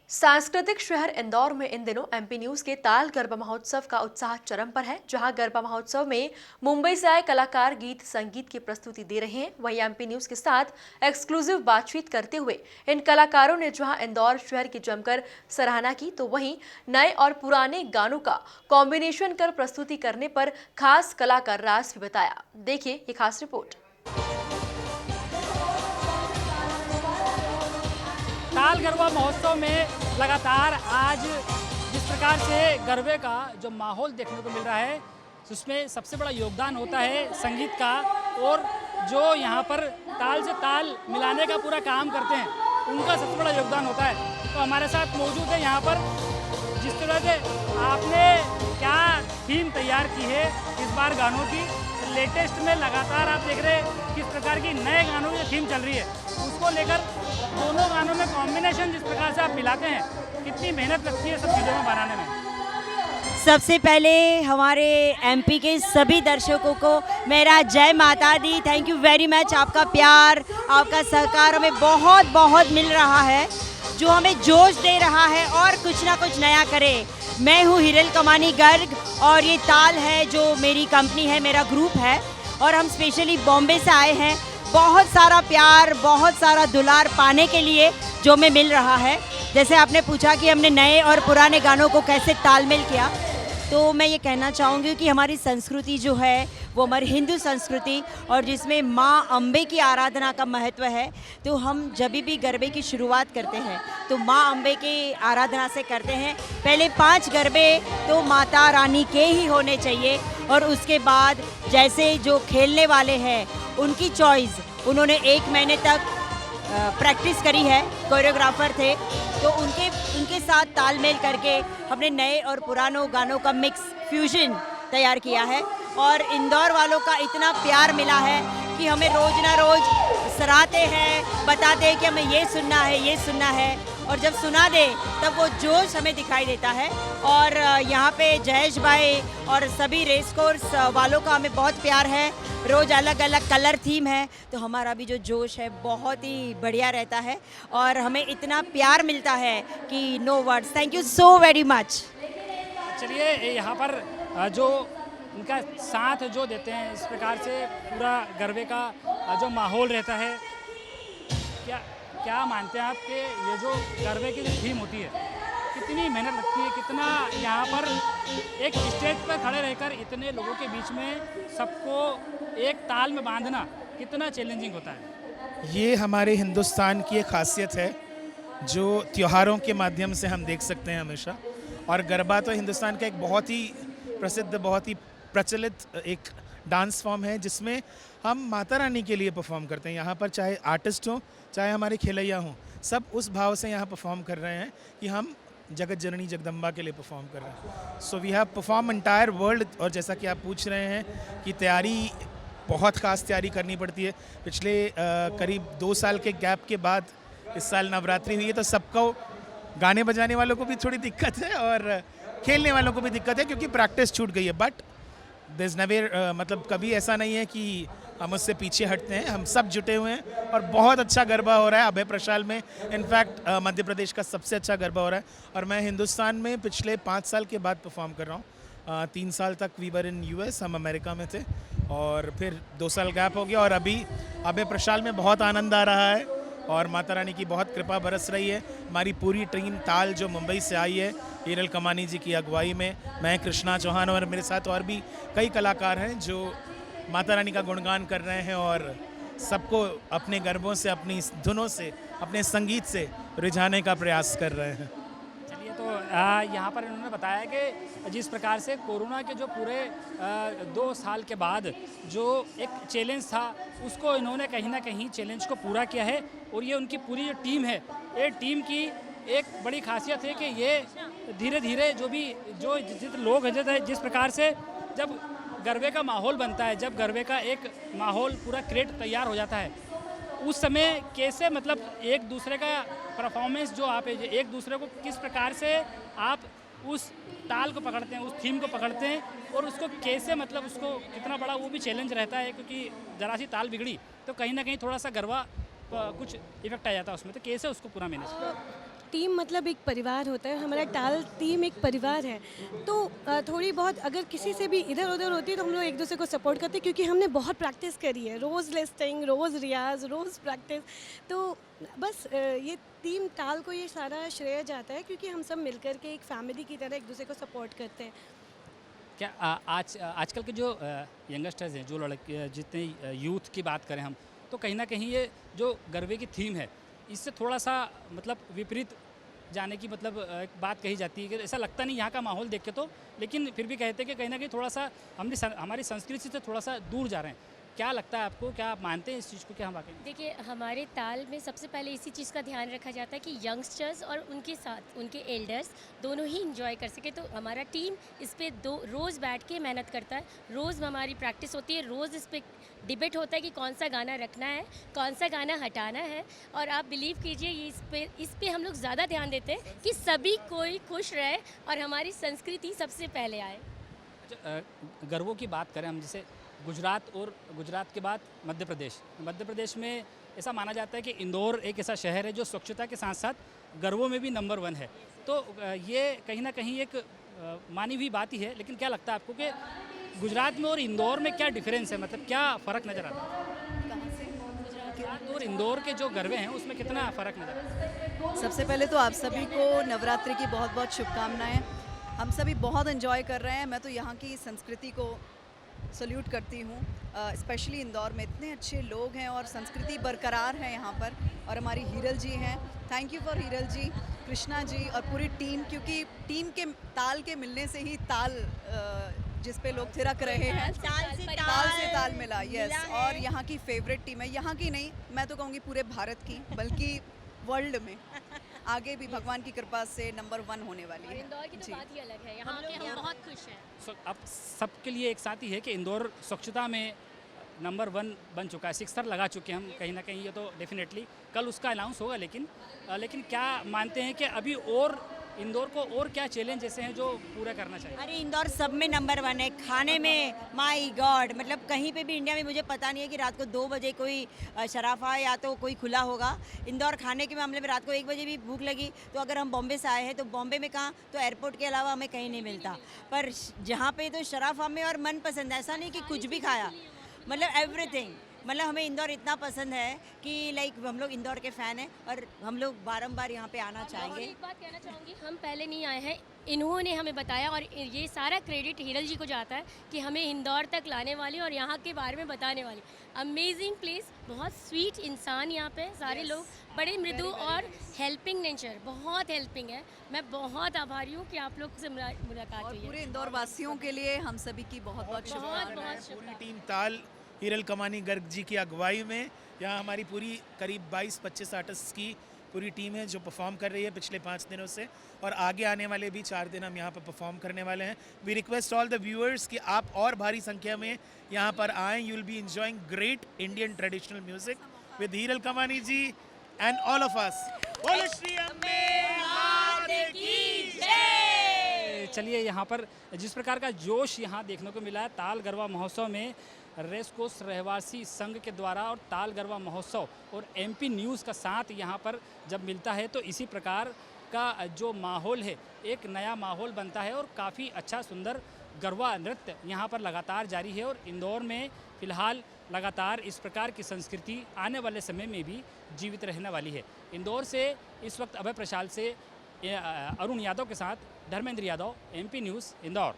सांस्कृतिक शहर इंदौर में इन दिनों एमपी न्यूज के ताल गरबा महोत्सव का उत्साह चरम पर है। जहां गरबा महोत्सव में मुंबई से आए कलाकार गीत संगीत की प्रस्तुति दे रहे हैं, वहीं एमपी न्यूज के साथ एक्सक्लूसिव बातचीत करते हुए इन कलाकारों ने जहां इंदौर शहर की जमकर सराहना की, तो वहीं नए और पुराने गानों का कॉम्बिनेशन कर प्रस्तुति करने पर खास कलाकार राज भी बताया। देखिए ये खास रिपोर्ट। ताल गरबा महोत्सव में लगातार आज जिस प्रकार से गरबे का जो माहौल देखने को मिल रहा है, उसमें सबसे बड़ा योगदान होता है संगीत का, और जो यहाँ पर ताल से ताल मिलाने का पूरा काम करते हैं उनका सबसे बड़ा योगदान होता है। तो हमारे साथ मौजूद है यहाँ पर, जिस तरह से आपने क्या थीम तैयार की है इस बार गानों की, लेटेस्ट में लगातार आप देख रहे हैं किस प्रकार की नए गानों की थीम चल रही है, उसको लेकर दोनों गानों में कॉम्बिनेशन जिस प्रकार से आप मिलाते हैं, कितनी मेहनत लगती है सब चीज़ों में बनाने में। सबसे पहले हमारे एमपी के सभी दर्शकों को मेरा जय माता दी। Thank you very much. आपका प्यार, आपका सहकार हमें बहुत बहुत मिल रहा है, जो हमें जोश दे रहा है और कुछ ना कुछ नया करे। मैं हूँ हिरल कमानी गर्ग और ये ताल है जो मेरी कंपनी है, मेरा ग्रुप है, और हम स्पेशली बॉम्बे से आए हैं। बहुत सारा प्यार, बहुत सारा दुलार पाने के लिए जो हमें मिल रहा है। जैसे आपने पूछा कि हमने नए और पुराने गानों को कैसे तालमेल किया, तो मैं ये कहना चाहूँगी कि हमारी संस्कृति जो है वो हमारी हिंदू संस्कृति, और जिसमें माँ अम्बे की आराधना का महत्व है, तो हम जब भी गरबे की शुरुआत करते हैं तो माँ अम्बे की आराधना से करते हैं। पहले 5 गरबे तो माता रानी के ही होने चाहिए, और उसके बाद जैसे जो खेलने वाले हैं उनकी चॉइस, उन्होंने 1 महीने तक प्रैक्टिस करी है, कोरियोग्राफर थे, तो उनके साथ तालमेल करके हमने नए और पुरानों गानों का मिक्स फ्यूजन तैयार किया है। और इंदौर वालों का इतना प्यार मिला है कि हमें रोज़ ना रोज़ सराहते हैं, बताते हैं कि हमें ये सुनना है, ये सुनना है, और जब सुना दे तब वो जोश हमें दिखाई देता है। और यहाँ पे जयेश भाई और सभी रेस कोर्स वालों का हमें बहुत प्यार है। रोज़ अलग अलग कलर थीम है, तो हमारा भी जो जोश है बहुत ही बढ़िया रहता है, और हमें इतना प्यार मिलता है कि no words. Thank you so very much. चलिए, यहाँ पर जो इनका साथ जो देते हैं, इस प्रकार से पूरा गरबे का जो माहौल रहता है, क्या मानते हैं आप कि ये जो गरबे की जो थीम होती है, कितनी मेहनत लगती है, कितना यहाँ पर एक स्टेज पर खड़े रहकर इतने लोगों के बीच में सबको एक ताल में बांधना कितना चैलेंजिंग होता है? ये हमारे हिंदुस्तान की एक खासियत है जो त्योहारों के माध्यम से हम देख सकते हैं हमेशा। और गरबा तो हिंदुस्तान का एक बहुत ही प्रसिद्ध, बहुत ही प्रचलित एक डांस फॉर्म है, जिसमें हम माता रानी के लिए परफॉर्म करते हैं। यहाँ पर चाहे आर्टिस्ट हों, चाहे हमारे खिलैया हों, सब उस भाव से यहाँ परफॉर्म कर रहे हैं कि हम जगत जननी जगदम्बा के लिए परफॉर्म कर रहे हैं। So we have perform entire world. और जैसा कि आप पूछ रहे हैं कि तैयारी, बहुत खास तैयारी करनी पड़ती है। पिछले करीब 2 साल के गैप के बाद इस साल नवरात्रि हुई है, तो सबको, गाने बजाने वालों को भी थोड़ी दिक्कत है और खेलने वालों को भी दिक्कत है, क्योंकि प्रैक्टिस छूट गई है। बट देयर इज़ नेवर, मतलब कभी ऐसा नहीं है कि हम उससे पीछे हटते हैं। हम सब जुटे हुए हैं और बहुत अच्छा गरबा हो रहा है अभय प्रशाल में। इनफैक्ट मध्य प्रदेश का सबसे अच्छा गरबा हो रहा है, और मैं हिंदुस्तान में पिछले 5 साल के बाद परफॉर्म कर रहा हूँ। 3 साल तक वी वर इन US, हम अमेरिका में थे, और फिर 2 साल गैप हो गया, और अभी अभय प्रशाल में बहुत आनंद आ रहा है और माता रानी की बहुत कृपा बरस रही है। हमारी पूरी टीम ताल जो मुंबई से आई है, हिरल कमानी जी की अगुवाई में, मैं, कृष्णा चौहान, और मेरे साथ और भी कई कलाकार हैं जो माता रानी का गुणगान कर रहे हैं और सबको अपने गरबों से, अपनी धुनों से, अपने संगीत से रिझाने का प्रयास कर रहे हैं। चलिए, तो यहाँ पर इन्होंने बताया कि जिस प्रकार से कोरोना के जो पूरे 2 साल के बाद जो एक चैलेंज था, उसको इन्होंने कहीं ना कहीं चैलेंज को पूरा किया है। और ये उनकी पूरी जो टीम है, ये टीम की एक बड़ी खासियत है कि ये धीरे धीरे जो जितने लोग हैं, जिस प्रकार से जब गरबे का माहौल बनता है, जब गरबे का एक माहौल पूरा क्रिएट तैयार हो जाता है, उस समय कैसे, मतलब एक दूसरे का परफॉर्मेंस जो आप एक दूसरे को किस प्रकार से आप उस ताल को पकड़ते हैं, उस थीम को पकड़ते हैं, और उसको कैसे, मतलब उसको कितना बड़ा वो भी चैलेंज रहता है, क्योंकि ज़रा सी ताल बिगड़ी तो कहीं ना कहीं थोड़ा सा गरबा कुछ इफेक्ट आ जाता है उसमें, तो कैसे उसको पूरा मैनेज? टीम मतलब एक परिवार होता है, हमारा ताल टीम एक परिवार है। तो थोड़ी बहुत अगर किसी से भी इधर उधर होती है तो हम लोग एक दूसरे को सपोर्ट करते हैं, क्योंकि हमने बहुत प्रैक्टिस करी है, रोज़ लिस्टिंग, रोज़ रियाज, रोज़ प्रैक्टिस। तो बस ये टीम ताल को ये सारा श्रेय जाता है, क्योंकि हम सब मिलकर के एक फैमिली की तरह एक दूसरे को सपोर्ट करते हैं। क्या आजकल के जो यंगस्टर्स हैं, जो लड़के, जितने यूथ की बात करें हम, तो कहीं ना कहीं ये जो गरबे की थीम है इससे थोड़ा सा मतलब विपरीत जाने की मतलब एक बात कही जाती है कि ऐसा लगता नहीं यहाँ का माहौल देख के तो, लेकिन फिर भी कहते हैं कि कहीं ना कहीं थोड़ा सा हमारी संस्कृति से थोड़ा सा दूर जा रहे हैं। क्या लगता है आपको, क्या आप मानते हैं इस चीज़ को, क्या हम वाकई? देखिए, हमारे ताल में सबसे पहले इसी चीज़ का ध्यान रखा जाता है कि यंगस्टर्स और उनके साथ उनके एल्डर्स दोनों ही इंजॉय कर सके। तो हमारा टीम इस पे रोज़ बैठ के मेहनत करता है, रोज़ हमारी प्रैक्टिस होती है, रोज़ इस पे डिबेट होता है कि कौन सा गाना रखना है, कौन सा गाना हटाना है। और आप बिलीव कीजिए, ये इस पे हम लोग ज़्यादा ध्यान देते हैं कि सभी कोई खुश रहे और हमारी संस्कृति सबसे पहले आए। अच्छा, गरबों की बात करें हम, जैसे गुजरात और गुजरात के बाद मध्य प्रदेश में ऐसा माना जाता है कि इंदौर एक ऐसा शहर है जो स्वच्छता के साथ साथ गरबों में भी नंबर 1 है। तो ये कहीं ना कहीं एक मानी हुई बात ही है, लेकिन क्या लगता है आपको कि गुजरात में और इंदौर में क्या डिफरेंस है, मतलब क्या फ़र्क नज़र आता है? गुजरात और इंदौर के जो गरबे हैं उसमें कितना फ़र्क नज़र आता है? सबसे पहले तो आप सभी को नवरात्रि की बहुत बहुत शुभकामनाएं। हम सभी बहुत एंजॉय कर रहे हैं। मैं तो यहाँ की संस्कृति को सल्यूट करती हूँ, स्पेशली इंदौर में इतने अच्छे लोग हैं और संस्कृति बरकरार है यहाँ पर। और हमारी हीरल जी हैं, थैंक यू फॉर हीरल जी, कृष्णा जी और पूरी टीम, क्योंकि टीम के ताल के मिलने से ही ताल जिस पे लोग थिरक रहे हैं, ताल से ताल मिला। यस, और यहाँ की फेवरेट टीम है, यहाँ की नहीं, मैं तो कहूँगी पूरे भारत की, बल्कि वर्ल्ड में आगे भी भगवान की कृपा से नंबर 1 होने वाली है। इंदौर की तो बात ही अलग है, यहाँ के हम बहुत खुश हैं। अब सबके लिए एक साथ ही है कि इंदौर स्वच्छता में नंबर 1 बन चुका है, 6 स्टार लगा चुके हैं हम कहीं ना कहीं। ये तो डेफिनेटली कल उसका अनाउंस होगा, लेकिन क्या मानते हैं कि अभी और इंदौर को और क्या चैलेंज ऐसे हैं जो पूरा करना चाहिए? अरे इंदौर सब में नंबर 1 है, खाने में माय गॉड, मतलब कहीं पे भी इंडिया में मुझे पता नहीं है कि रात को 2 बजे कोई शराफा या तो कोई खुला होगा। इंदौर खाने के मामले में रात को 1 बजे भी भूख लगी तो अगर हम बॉम्बे से आए हैं तो बॉम्बे में कहाँ, तो एयरपोर्ट के अलावा हमें कहीं नहीं मिलता। पर जहाँ पे तो शराफा में और मन पसंद, ऐसा नहीं कि कुछ भी खाया, मतलब एवरीथिंग। मतलब हमें इंदौर इतना पसंद है कि लाइक हम लोग इंदौर के फ़ैन हैं और हम लोग बारंबार यहाँ पे आना चाहेंगे। एक बात कहना चाहूँगी, हम पहले नहीं आए हैं, इन्होंने हमें बताया और ये सारा क्रेडिट हीरल जी को जाता है कि हमें इंदौर तक लाने वाली और यहाँ के बारे में बताने वाली। अमेजिंग प्लेस, बहुत स्वीट इंसान यहाँ पे, सारे लोग बड़े मृदु और हेल्पिंग नेचर, बहुत हेल्पिंग है। मैं बहुत आभारी हूँ कि आप लोग से मुलाकात और हुई है। पूरे इंदौर वासियों के लिए हम सभी की बहुत बहुत शुभकामनाएं। बहुत पूरी टीम ताल हीरल कमानी गर्ग जी की अगुवाई में यहाँ हमारी पूरी करीब 22-25 आर्टिस्ट्स की पूरी टीम है जो परफॉर्म कर रही है पिछले 5 दिनों से, और आगे आने वाले भी 4 दिन हम यहाँ पर परफॉर्म करने वाले हैं। We request all the viewers कि आप और भारी संख्या में यहाँ पर आएँ। You will be enjoying great Indian traditional music with Hiral Kamani ji and all of us. बोलो श्री अम्बे माता की जय। चलिए, यहाँ पर जिस प्रकार का जोश यहाँ देखने को मिला है ताल गरबा महोत्सव में, रेसकोर्स रहवासी संघ के द्वारा और ताल गरबा महोत्सव और एमपी न्यूज़ का साथ यहाँ पर जब मिलता है तो इसी प्रकार का जो माहौल है, एक नया माहौल बनता है और काफ़ी अच्छा सुंदर गरबा नृत्य यहाँ पर लगातार जारी है। और इंदौर में फ़िलहाल लगातार इस प्रकार की संस्कृति आने वाले समय में भी जीवित रहने वाली है। इंदौर से इस वक्त अभय प्रशाल से अरुण यादव के साथ धर्मेंद्र यादव, एमपी न्यूज़, इंदौर।